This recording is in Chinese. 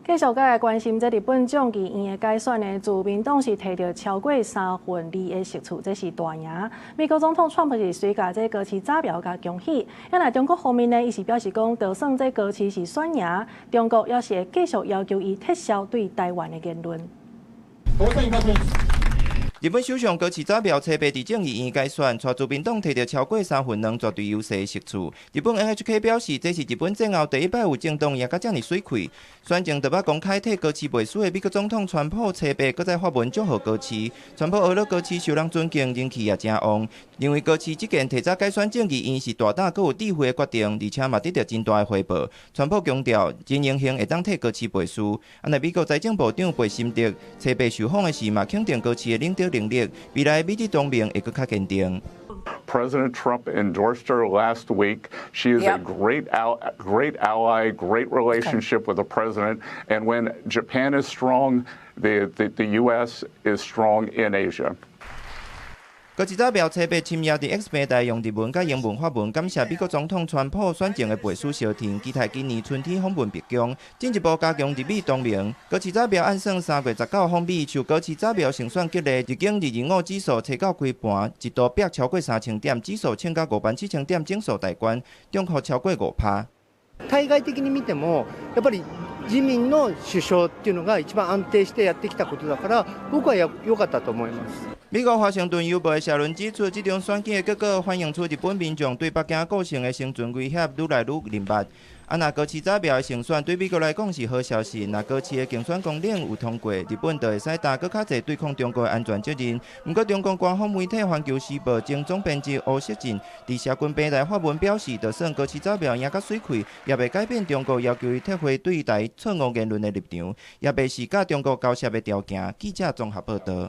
继续来关心这日本众议院的改选呢，自民党是摕到超过2/3的席次，这是大赢。美国总统川普是随甲这高市早苗甲恭喜。那中国方面呢，伊是表示讲，就算这高市是选赢，中国也是会继续要求伊撤销对台湾的言论。日本首相高市早苗初白伫众议院改选，带自民党摕到超过2/3绝对优势的席次。日本 NHK 表示，这是日本战后第一摆有政党赢甲遮尔水气。选前特别公开替高市背书的美国总统川普初白搁再发文祝贺高市。川普学了高市受人尊敬，人气也真旺。认为高市这件提早改选众议院是大胆搁有智慧的决定，而且嘛得到真大的回报。川普强调，真荣幸会当替高市背书。美国财政部长贝辛德初白受访的时嘛肯定高市的领导能力，未来美日同盟会更加坚定。President Trump endorsed her last week. She is a great ally, great relationship with the president. And when Japan is strong, the U.S. is strong in Asia. 高市早苗初白深夜伫 X 平台用日文甲英文发文感谢美国总统川普选前的背书小田，期待今年春天访问北京，进一步加强日美同盟。高市早苗按算3月19访美，受高市早苗胜选激励，日经225指数找到开盘，一度逼超过3000点，指数冲到57000点整数大关，中幅超过5%。対外的に見てもやっぱり自民の首相っていうのが一番安定してやってきたことだから、僕は良かったと思います。美国华盛顿邮报的社论指出，这场选举的结果反映出日本民众对北京构成的生存威胁愈来愈严密。若高市早苗的胜选对美国来讲是好消息，若高市的竞选公领有通过，日本就会使担搁较侪对抗中国的安全责任。不过，中共官方媒体《环球时报》前总编辑欧锡进伫社群平台发文表示，就算高市早苗赢甲水气，也未改变中国要求伊撤回对台错误言论的立场，也未是甲中国交涉的条件。记者综合报道。